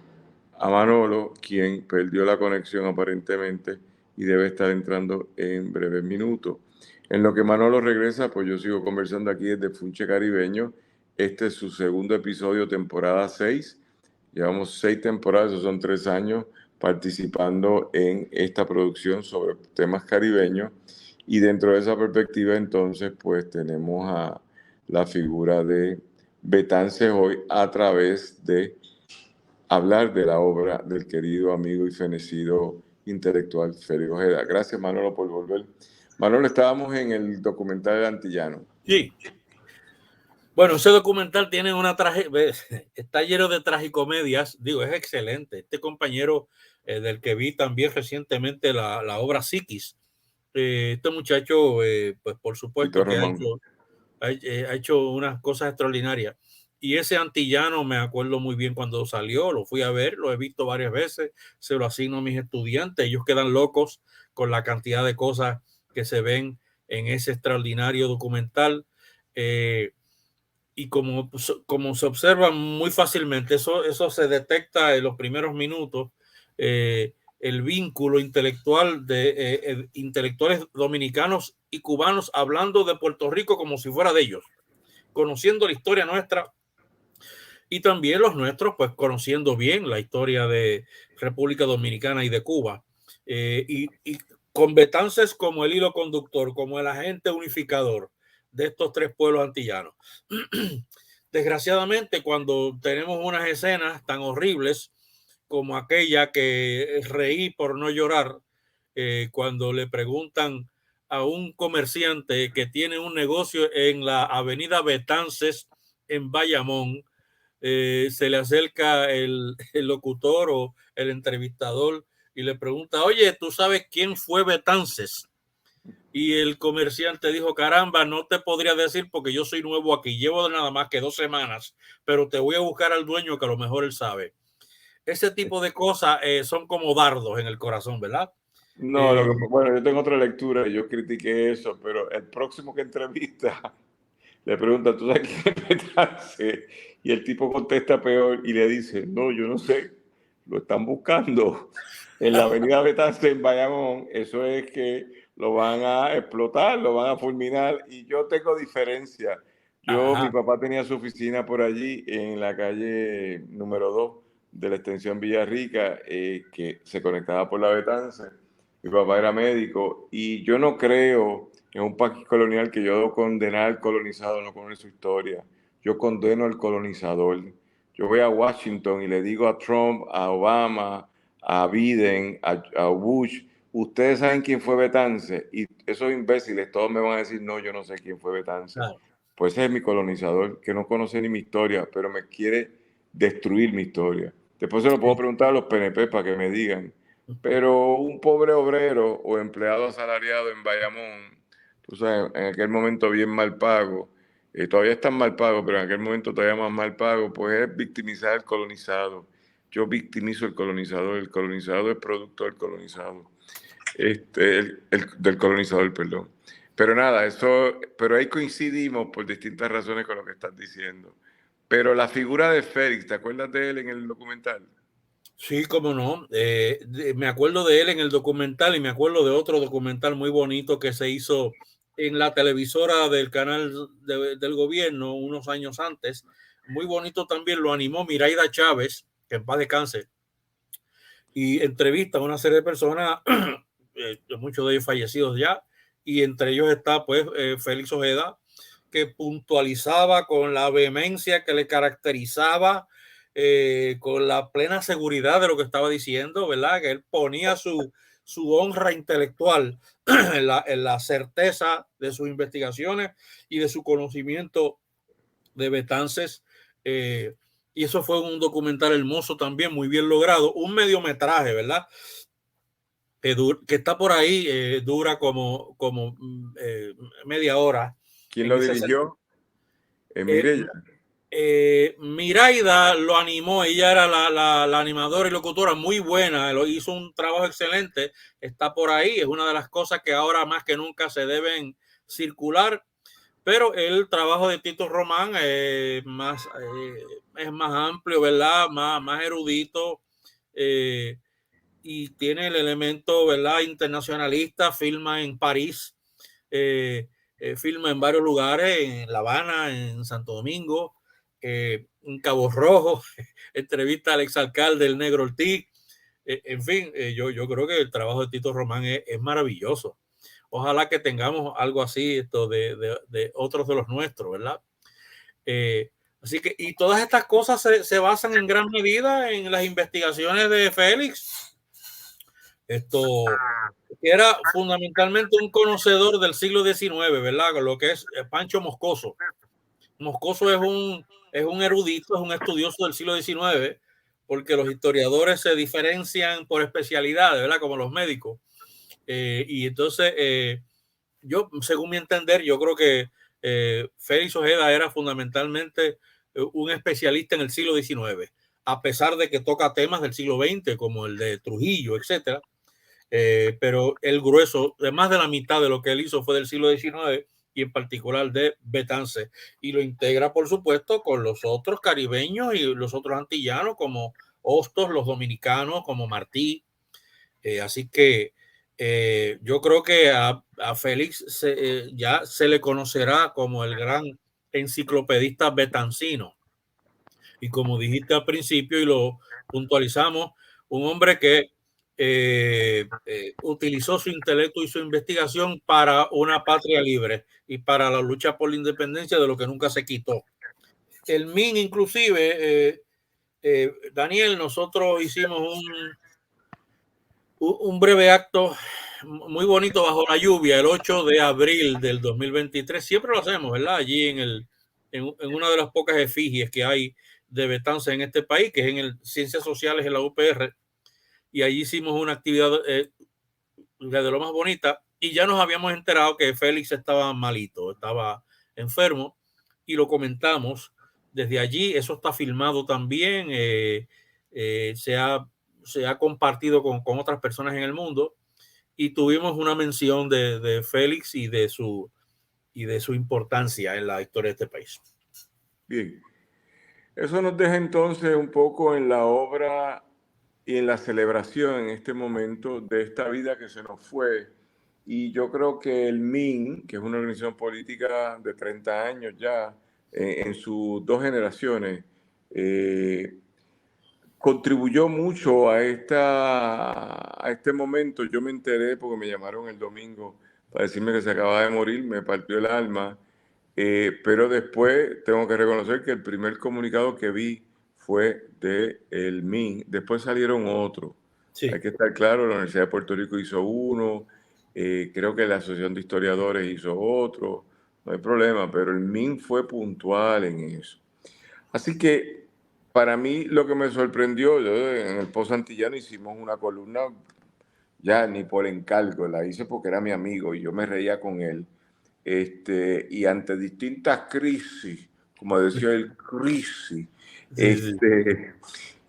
Manolo, quien perdió la conexión aparentemente y debe estar entrando en breves minutos. En lo que Manolo regresa, pues yo sigo conversando aquí desde Funche Caribeño. Este es su segundo episodio, temporada 6. Llevamos 6 temporadas, esos son 3 años participando en esta producción sobre temas caribeños. Y dentro de esa perspectiva, entonces, pues tenemos a la figura de Betance hoy a través de hablar de la obra del querido amigo y fenecido intelectual Félix Ojeda. Gracias, Manolo, por volver. Manolo, estábamos en el documental del Antillano. sí. Bueno, ese documental tiene una está lleno de tragicomedias, digo, es excelente. Este compañero del que vi también recientemente la obra Psiquis, este muchacho, pues por Tito supuesto que Román. ha hecho unas cosas extraordinarias. Y ese Antillano me acuerdo muy bien cuando salió, lo fui a ver, lo he visto varias veces, se lo asigno a mis estudiantes, ellos quedan locos con la cantidad de cosas que se ven en ese extraordinario documental. Y como se observa muy fácilmente, eso se detecta en los primeros minutos, el vínculo intelectual de intelectuales dominicanos y cubanos hablando de Puerto Rico como si fuera de ellos, conociendo la historia nuestra y también los nuestros, pues conociendo bien la historia de República Dominicana y de Cuba. Y con Betances como el hilo conductor, como el agente unificador de estos tres pueblos antillanos. Desgraciadamente, cuando tenemos unas escenas tan horribles como aquella que reí por no llorar, cuando le preguntan a un comerciante que tiene un negocio en la avenida Betances en Bayamón, se le acerca el locutor o el entrevistador y le pregunta, oye, ¿tú sabes quién fue Betances? Y el comerciante dijo, caramba, no te podría decir porque yo soy nuevo aquí, llevo nada más que 2 semanas, pero te voy a buscar al dueño que a lo mejor él sabe. Ese tipo de cosas son como dardos en el corazón, ¿verdad? No, bueno, yo tengo otra lectura, yo critiqué eso, pero el próximo que entrevista le pregunta, ¿tú sabes quién es Betance? Y el tipo contesta peor y le dice, no, yo no sé, lo están buscando en la avenida Betance en Bayamón. Eso es que lo van a explotar, lo van a fulminar. Y yo tengo diferencia. Mi Ajá, papá tenía su oficina por allí en la calle número 2 de la extensión Villarrica, que se conectaba por la Betance. Mi papá era médico y yo no creo en un país colonial que yo debo condenar al colonizado, no conozco su historia. Yo condeno al colonizador. Yo voy a Washington y le digo a Trump, a Obama, a Biden, a Bush, ustedes saben quién fue Betance. Y esos imbéciles todos me van a decir, no, yo no sé quién fue Betance. claro. Pues ese es mi colonizador, que no conoce ni mi historia, pero me quiere destruir mi historia. Después se lo puedo Sí. preguntar a los PNP para que me digan. Pero un pobre obrero o empleado asalariado en Bayamón, tú sabes, en aquel momento bien mal pago, todavía están mal pago, pero en aquel momento todavía más mal pago, pues es victimizar al colonizado. Yo victimizo al colonizador, el colonizador es producto del colonizado, del colonizador, perdón. Pero nada, pero ahí coincidimos por distintas razones con lo que estás diciendo. Pero la figura de Félix, ¿te acuerdas de él en el documental? Sí, cómo no. Me acuerdo de él en el documental y me acuerdo de otro documental muy bonito que se hizo en la televisora del canal del gobierno unos años antes. Muy bonito también, lo animó Miraida Chávez, que en paz descanse, y entrevista a una serie de personas, muchos de ellos fallecidos ya, y entre ellos está pues Félix Ojeda, que puntualizaba con la vehemencia que le caracterizaba, con la plena seguridad de lo que estaba diciendo, ¿verdad? Que él ponía su honra intelectual en la certeza de sus investigaciones y de su conocimiento de Betances. Y eso fue un documental hermoso también, muy bien logrado, un mediometraje, ¿verdad? Que está por ahí, dura media hora ¿Quién en lo ese sentido. dirigió? Eh, Mireya. Miraida lo animó, ella era la animadora y locutora muy buena, lo hizo un trabajo excelente, está por ahí, es una de las cosas que ahora más que nunca se deben circular, pero el trabajo de Tito Román es más amplio, ¿verdad? Más erudito, eh, y tiene el elemento, ¿verdad? Internacionalista, filma en París, eh, filma en varios lugares, en La Habana, en Santo Domingo, en Cabo Rojo, entrevista al exalcalde el Negro Ortiz, en fin, yo creo que el trabajo de Tito Román es maravilloso. Ojalá que tengamos algo así esto de otros de los nuestros, ¿verdad? Eh, Así que, y todas estas cosas se basan en gran medida en las investigaciones de Félix. Esto que era fundamentalmente un conocedor del siglo XIX, ¿verdad? Lo que es Pancho Moscoso. Moscoso es un erudito, es un estudioso del siglo XIX, porque los historiadores se diferencian por especialidades, ¿verdad? Como los médicos. Y entonces, yo, según mi entender, yo creo que Félix Ojeda era fundamentalmente un especialista en el siglo XIX, a pesar de que toca temas del siglo XX, como el de Trujillo, etcétera. Pero el grueso, de más de la mitad de lo que él hizo fue del siglo XIX y en particular de Betance. Y lo integra, por supuesto, con los otros caribeños y los otros antillanos, como Hostos, los dominicanos, como Martí. Así que yo creo que a Félix ya se le conocerá como el gran enciclopedista betancino. Y como dijiste al principio y lo puntualizamos, un hombre que utilizó su intelecto y su investigación para una patria libre y para la lucha por la independencia de lo que nunca se quitó. El MIN inclusive, Daniel, nosotros hicimos un breve acto muy bonito bajo la lluvia el 8 de abril del 2023. Siempre lo hacemos, ¿verdad? Allí en una de las pocas efigies que hay de Betances en este país, que es en el Ciencias Sociales en la UPR. Y allí hicimos una actividad de lo más bonita. Y ya nos habíamos enterado que Félix estaba malito, estaba enfermo. Y lo comentamos desde allí. Eso está filmado también. Eh, se ha se ha compartido con otras personas en el mundo y tuvimos una mención de Félix y y de su importancia en la historia de este país. Bien, eso nos deja entonces un poco en la obra y en la celebración en este momento de esta vida que se nos fue. Y yo creo que el MIN, que es una organización política de 30 años ya, en sus dos generaciones, eh, contribuyó mucho a este momento. Yo me enteré porque me llamaron el domingo para decirme que se acababa de morir, me partió el alma. Pero después tengo que reconocer que el primer comunicado que vi fue de el MIN. Después salieron otros. Hay Sí, que estar claro, la Universidad de Puerto Rico hizo uno, creo que la Asociación de Historiadores hizo otro, no hay problema, pero el MIN fue puntual en eso. Así que para mí lo que me sorprendió, yo en el Post Antillano hicimos una columna, ya ni por encargo, la hice porque era mi amigo y yo me reía con él. Y ante distintas crisis, como decía el crisis, sí, sí,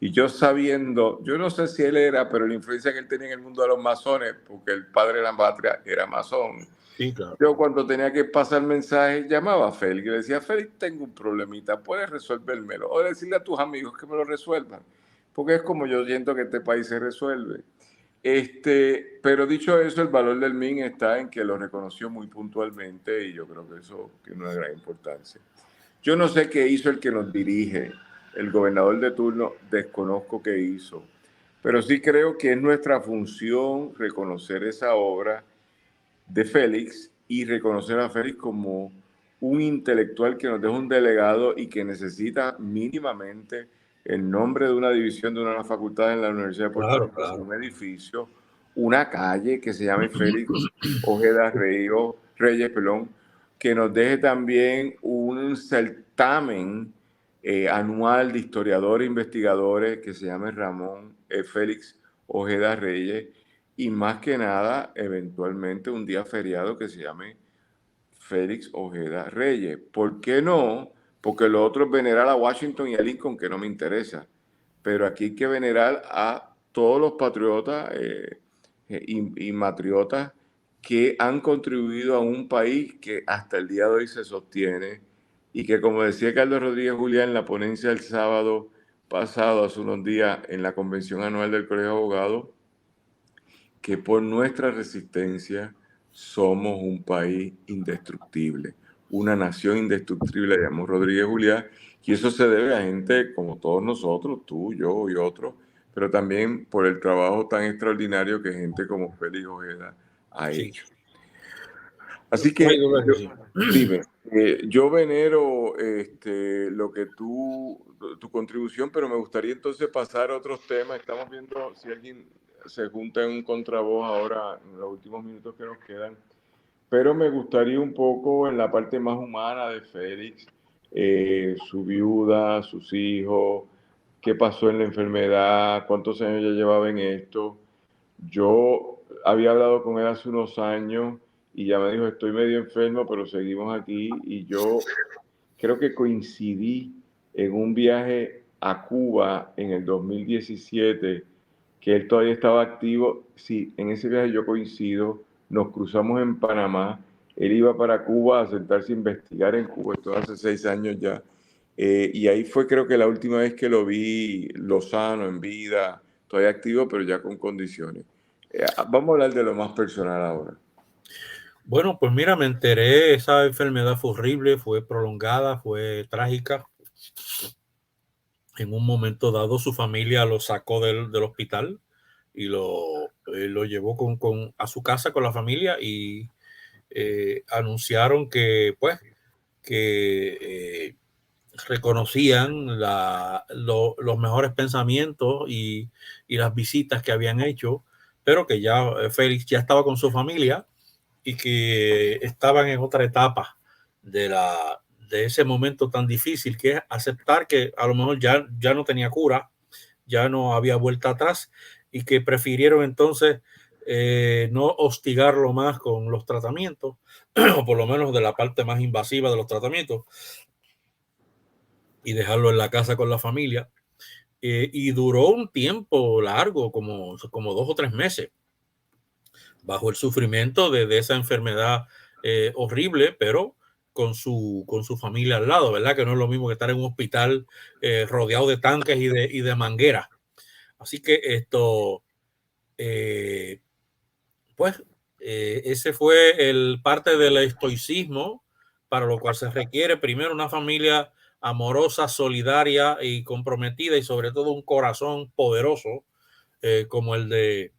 y yo sabiendo, yo no sé si él era, pero la influencia que él tenía en el mundo de los masones, porque el padre de la patria era masón. sí, claro. Yo cuando tenía que pasar mensajes llamaba a Félix y le decía, Félix, tengo un problemita, ¿puedes resolvérmelo? O decirle a tus amigos que me lo resuelvan, porque es como yo siento que este país se resuelve. Pero dicho eso, el valor del MIN está en que lo reconoció muy puntualmente y yo creo que eso tiene una gran importancia. Yo no sé qué hizo el que nos dirige, el gobernador de turno, desconozco qué hizo, pero sí creo que es nuestra función reconocer esa obra de Félix y reconocer a Félix como un intelectual que nos deja un delegado y que necesita mínimamente el nombre de una división de una facultad en la Universidad de Puerto Claro, Rico, claro. un edificio, una calle que se llame Félix Ojeda Reyes, perdón, que nos deje también un certamen anual de historiadores e investigadores que se llame Ramón Félix Ojeda Reyes, y más que nada, eventualmente un día feriado que se llame Félix Ojeda Reyes. ¿Por qué no? Porque lo otro es venerar a Washington y a Lincoln, que no me interesa. Pero aquí hay que venerar a todos los patriotas y matriotas que han contribuido a un país que hasta el día de hoy se sostiene y que, como decía Carlos Rodríguez Julián en la ponencia del sábado pasado, hace unos días, en la convención anual del Colegio de Abogados, que por nuestra resistencia somos un país indestructible, una nación indestructible, llamó Rodríguez Julián, y eso se debe a gente como todos nosotros, tú, yo y otros, pero también por el trabajo tan extraordinario que gente como Félix Ojeda ha Sí, hecho. Así no hay que, duda que sí. dime, yo venero lo que tu contribución, pero me gustaría entonces pasar a otros temas. Estamos viendo si alguien se junta en un contravoz ahora en los últimos minutos que nos quedan, pero me gustaría un poco en la parte más humana de Félix, su viuda, sus hijos, qué pasó en la enfermedad, cuántos años ya llevaba en esto. Yo había hablado con él hace unos años y ya me dijo, estoy medio enfermo, pero seguimos aquí. Y yo creo que coincidí en un viaje a Cuba en el 2017, que él todavía estaba activo. Sí, en ese viaje yo coincido, nos cruzamos en Panamá, él iba para Cuba a sentarse a investigar en Cuba, esto hace 6 años ya. Y ahí fue creo que la última vez que lo vi lozano, en vida, todavía activo, pero ya con condiciones. Vamos a hablar de lo más personal ahora. Bueno, pues mira, me enteré, esa enfermedad fue horrible, fue prolongada, fue trágica. En un momento dado, su familia lo sacó del hospital y lo llevó a su casa con la familia y anunciaron que, pues, que reconocían los mejores pensamientos y las visitas que habían hecho, pero que ya Félix ya estaba con su familia y que estaban en otra etapa de ese momento tan difícil, que es aceptar que a lo mejor ya no tenía cura, ya no había vuelta atrás, y que prefirieron entonces no hostigarlo más con los tratamientos, o por lo menos de la parte más invasiva de los tratamientos, y dejarlo en la casa con la familia. Y duró un tiempo largo, como 2 o 3 meses, bajo el sufrimiento de esa enfermedad horrible, pero con su familia al lado, ¿verdad? Que no es lo mismo que estar en un hospital rodeado de tanques y de mangueras. Así que esto, pues, ese fue el parte del estoicismo, para lo cual se requiere primero una familia amorosa, solidaria y comprometida, y sobre todo un corazón poderoso como el de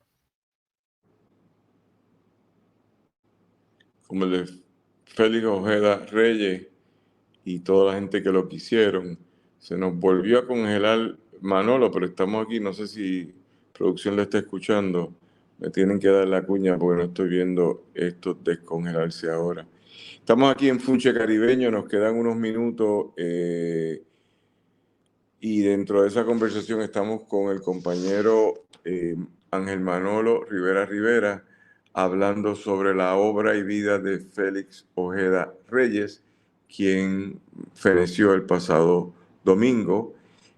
Félix Ojeda Reyes y toda la gente que lo quisieron. Se nos volvió a congelar Manolo, pero estamos aquí, no sé si producción le está escuchando. Me tienen que dar la cuña porque no estoy viendo esto descongelarse ahora. Estamos aquí en Funche Caribeño, nos quedan unos minutos y dentro de esa conversación estamos con el compañero Ángel Manolo Rivera, hablando sobre la obra y vida de Félix Ojeda Reyes, quien falleció el pasado domingo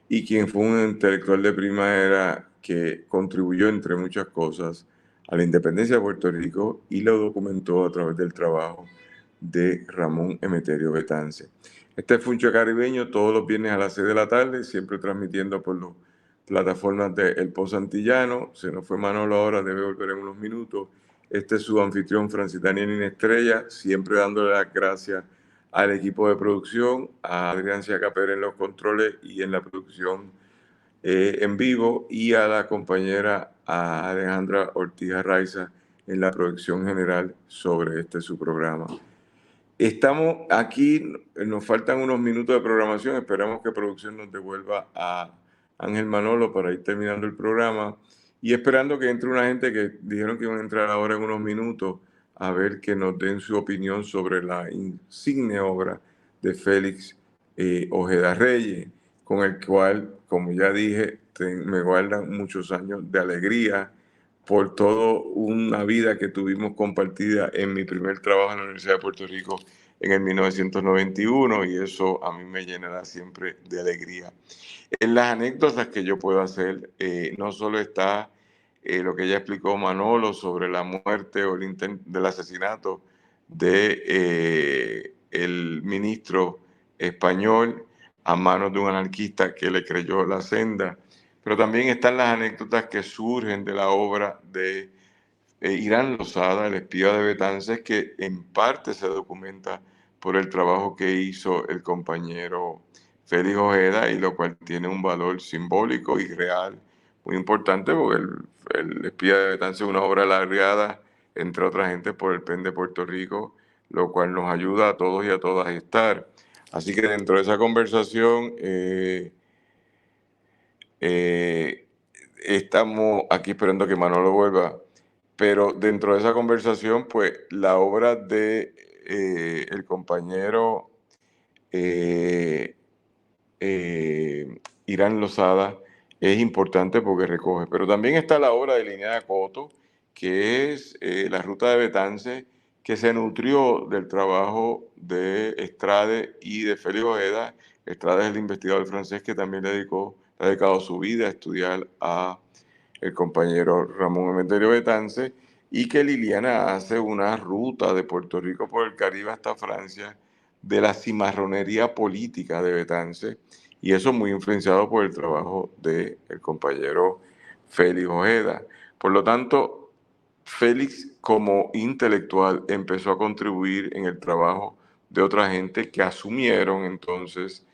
y quien fue un intelectual de primera era que contribuyó, entre muchas cosas, a la independencia de Puerto Rico y lo documentó a través del trabajo de Ramón Emeterio Betance. Este es Funcho Caribeño, todos los viernes a las 6 de la tarde, siempre transmitiendo por las plataformas de El Pozo Antillano. Se nos fue Manolo ahora, debe volver en unos minutos. Este es su anfitrión, Francis Daniel Estrella, siempre dándole las gracias al equipo de producción, a Adrián Siacaper en los controles y en la producción en vivo, y a la compañera a Alejandra Ortiz Arraiza en la producción general sobre su programa. Estamos aquí, nos faltan unos minutos de programación, esperamos que producción nos devuelva a Ángel Manolo para ir terminando el programa y esperando que entre una gente que dijeron que iban a entrar ahora en unos minutos a ver que nos den su opinión sobre la insigne obra de Félix Ojeda Reyes, con el cual, como ya dije, me guardan muchos años de alegría por toda una vida que tuvimos compartida en mi primer trabajo en la Universidad de Puerto Rico en el 1991, y eso a mí me llenará siempre de alegría. En las anécdotas que yo puedo hacer, no solo está lo que ya explicó Manolo sobre la muerte o el intento del asesinato de el ministro español a manos de un anarquista que le creyó la senda, pero también están las anécdotas que surgen de la obra de Irán Lozada, el espía de Betances, que en parte se documenta por el trabajo que hizo el compañero Félix Ojeda, y lo cual tiene un valor simbólico y real muy importante, porque el espía de Betances es una obra alargada, entre otras gente, por el PEN de Puerto Rico, lo cual nos ayuda a todos y a todas a estar. Así que dentro de esa conversación estamos aquí esperando que Manolo vuelva, pero dentro de esa conversación, pues la obra de el compañero eh, Irán Lozada es importante porque recoge, pero también está la obra de Linnea Coto, que es la ruta de Betance, que se nutrió del trabajo de Estrade y de Félix Ojeda. Estrade es el investigador francés que también le ha dedicado su vida a estudiar a el compañero Ramón Emeterio Betance, y que Liliana hace una ruta de Puerto Rico por el Caribe hasta Francia de la cimarronería política de Betance, y eso muy influenciado por el trabajo del compañero Félix Ojeda. Por lo tanto, Félix como intelectual empezó a contribuir en el trabajo de otra gente que asumieron entonces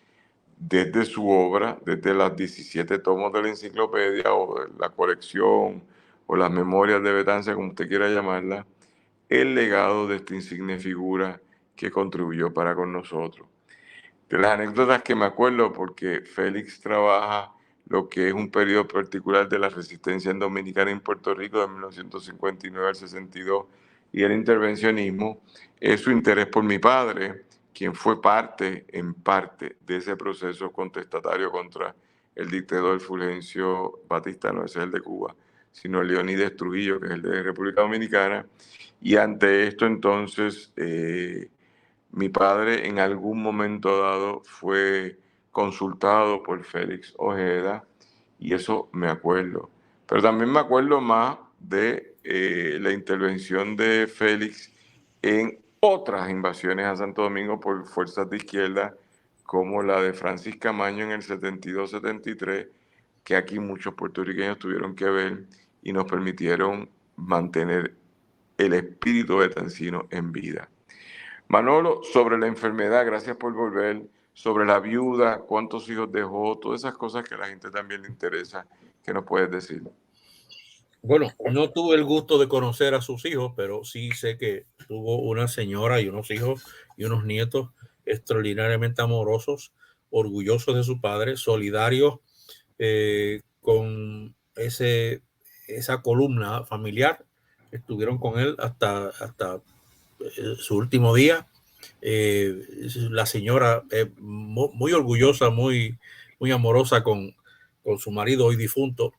desde su obra, desde las 17 tomos de la enciclopedia o de la colección o las memorias de Betancia, como usted quiera llamarla, el legado de esta insigne figura que contribuyó para con nosotros. De las anécdotas que me acuerdo, porque Félix trabaja lo que es un periodo particular de la resistencia en Dominicana y en Puerto Rico de 1959 al 62 y el intervencionismo, es su interés por mi padre, quien fue en parte de ese proceso contestatario contra el dictador Fulgencio Batista, no ese es el de Cuba, sino el Leonides Trujillo, que es el de República Dominicana. Y ante esto entonces mi padre en algún momento dado fue consultado por Félix Ojeda, y eso me acuerdo. Pero también me acuerdo más de la intervención de Félix en otras invasiones a Santo Domingo por fuerzas de izquierda, como la de Francis Camaño en el 72-73, que aquí muchos puertorriqueños tuvieron que ver y nos permitieron mantener el espíritu de Tancino en vida. Manolo, sobre la enfermedad, gracias por volver, sobre la viuda, cuántos hijos dejó, todas esas cosas que a la gente también le interesa, ¿qué nos puedes decir? Bueno, no tuve el gusto de conocer a sus hijos, pero sí sé que tuvo una señora y unos hijos y unos nietos extraordinariamente amorosos, orgullosos de su padre, solidarios con esa columna familiar. Estuvieron con él hasta su último día. La señora muy orgullosa, muy amorosa con su marido hoy difunto.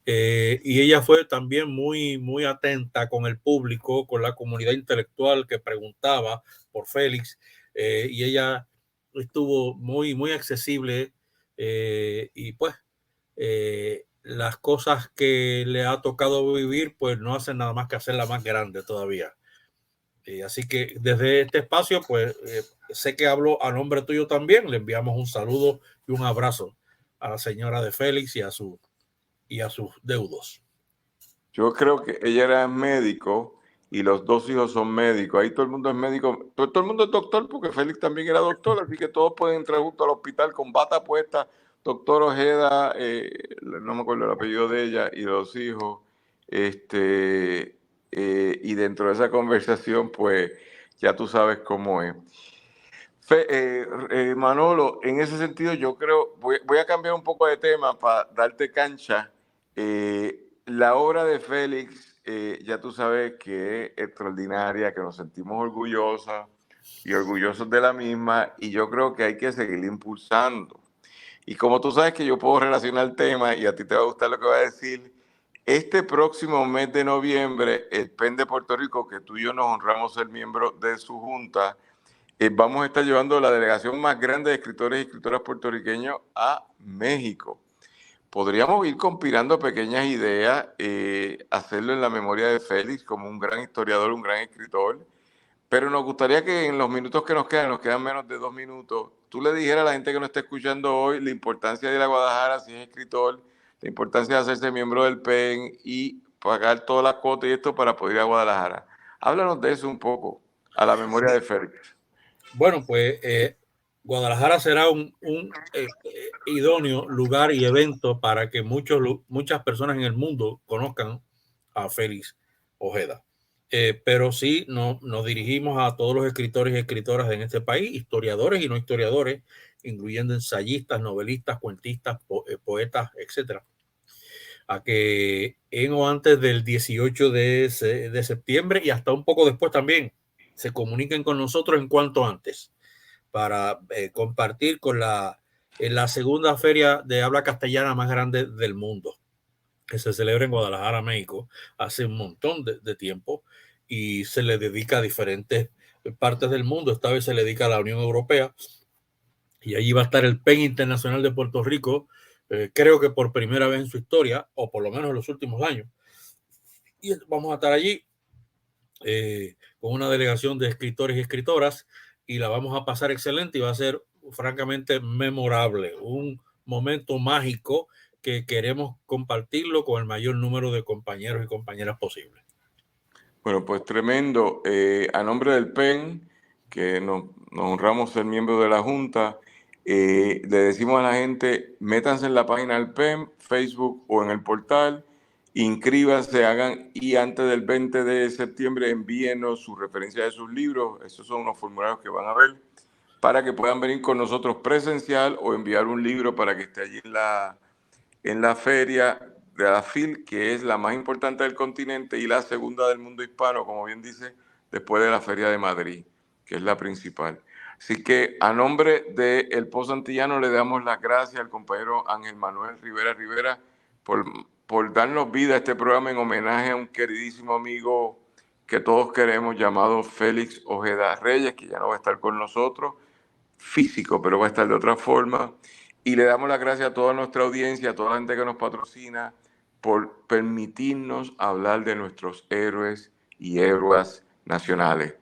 Y ella fue también muy atenta con el público, con la comunidad intelectual que preguntaba por Félix, y ella estuvo muy accesible, y pues las cosas que le ha tocado vivir pues no hacen nada más que hacerla más grande todavía. Así que desde este espacio pues sé que hablo a nombre tuyo también, le enviamos un saludo y un abrazo a la señora de Félix y a sus deudos. Yo creo que ella era médico y los dos hijos son médicos. Ahí todo el mundo es médico, todo el mundo es doctor porque Félix también era doctor, así que todos pueden entrar juntos al hospital con bata puesta. Doctor Ojeda, no me acuerdo el apellido de ella y de los hijos. Y dentro de esa conversación, pues ya tú sabes cómo es. Manolo, en ese sentido yo creo, voy a cambiar un poco de tema para darte cancha. La obra de Félix, ya tú sabes que es extraordinaria, que nos sentimos orgullosas y orgullosos de la misma, y yo creo que hay que seguir impulsando. Y como tú sabes que yo puedo relacionar el tema y a ti te va a gustar lo que va a decir, este próximo mes de noviembre, el PEN de Puerto Rico, que tú y yo nos honramos ser miembros de su junta, vamos a estar llevando la delegación más grande de escritores y escritoras puertorriqueños a México. Podríamos ir compilando pequeñas ideas, hacerlo en la memoria de Félix como un gran historiador, un gran escritor, pero nos gustaría que en los minutos que nos quedan menos de 2 minutos, tú le dijeras a la gente que nos está escuchando hoy la importancia de ir a Guadalajara si es escritor, la importancia de hacerse miembro del PEN y pagar todas las cuotas y esto para poder ir a Guadalajara. Háblanos de eso un poco, a la memoria de Félix. Bueno, pues Guadalajara será un idóneo lugar y evento para que muchas personas en el mundo conozcan a Félix Ojeda. Pero sí nos dirigimos a todos los escritores y escritoras en este país, historiadores y no historiadores, incluyendo ensayistas, novelistas, cuentistas, poetas, etcétera, a que en o antes del 18 de septiembre y hasta un poco después también se comuniquen con nosotros en cuanto antes para compartir con la segunda feria de habla castellana más grande del mundo, que se celebra en Guadalajara, México, hace un montón de tiempo y se le dedica a diferentes partes del mundo. Esta vez se le dedica a la Unión Europea y allí va a estar el PEN Internacional de Puerto Rico, creo que por primera vez en su historia, o por lo menos en los últimos años. Y vamos a estar allí con una delegación de escritores y escritoras y la vamos a pasar excelente y va a ser francamente memorable, un momento mágico que queremos compartirlo con el mayor número de compañeros y compañeras posible. Bueno, pues tremendo. A nombre del PEN, que nos honramos ser miembros de la Junta, le decimos a la gente, métanse en la página del PEN, Facebook o en el portal, inscríbanse, hagan, y antes del 20 de septiembre envíenos su referencia de sus libros. Esos son unos formularios que van a ver para que puedan venir con nosotros presencial o enviar un libro para que esté allí en la feria de la FIL, que es la más importante del continente y la segunda del mundo hispano, como bien dice, después de la Feria de Madrid, que es la principal. Así que a nombre del Pozo Antillano le damos las gracias al compañero Ángel Manuel Rivera por darnos vida a este programa en homenaje a un queridísimo amigo que todos queremos, llamado Félix Ojeda Reyes, que ya no va a estar con nosotros, físico, pero va a estar de otra forma. Y le damos las gracias a toda nuestra audiencia, a toda la gente que nos patrocina, por permitirnos hablar de nuestros héroes y héroas nacionales.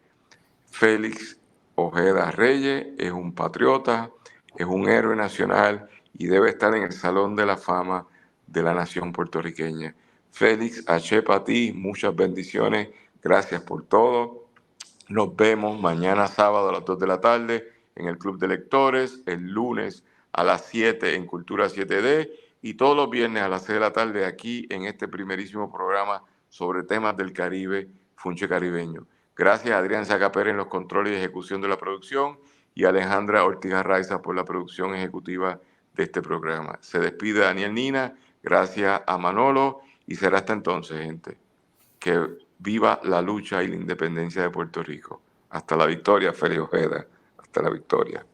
Félix Ojeda Reyes es un patriota, es un héroe nacional y debe estar en el Salón de la Fama de la nación puertorriqueña. Félix, achepa a ti, muchas bendiciones, gracias por todo. Nos vemos mañana sábado a las 2 de la tarde en el Club de Lectores, el lunes a las 7 en Cultura 7D y todos los viernes a las 6 de la tarde aquí en este primerísimo programa sobre temas del Caribe, Funche Caribeño. Gracias a Adrián Zacapera en los controles y ejecución de la producción y a Alejandra Ortiz Arraiza por la producción ejecutiva de este programa. Se despide Daniel Nina, gracias a Manolo y será hasta entonces, gente. Que viva la lucha y la independencia de Puerto Rico. Hasta la victoria, Félix Ojeda. Hasta la victoria.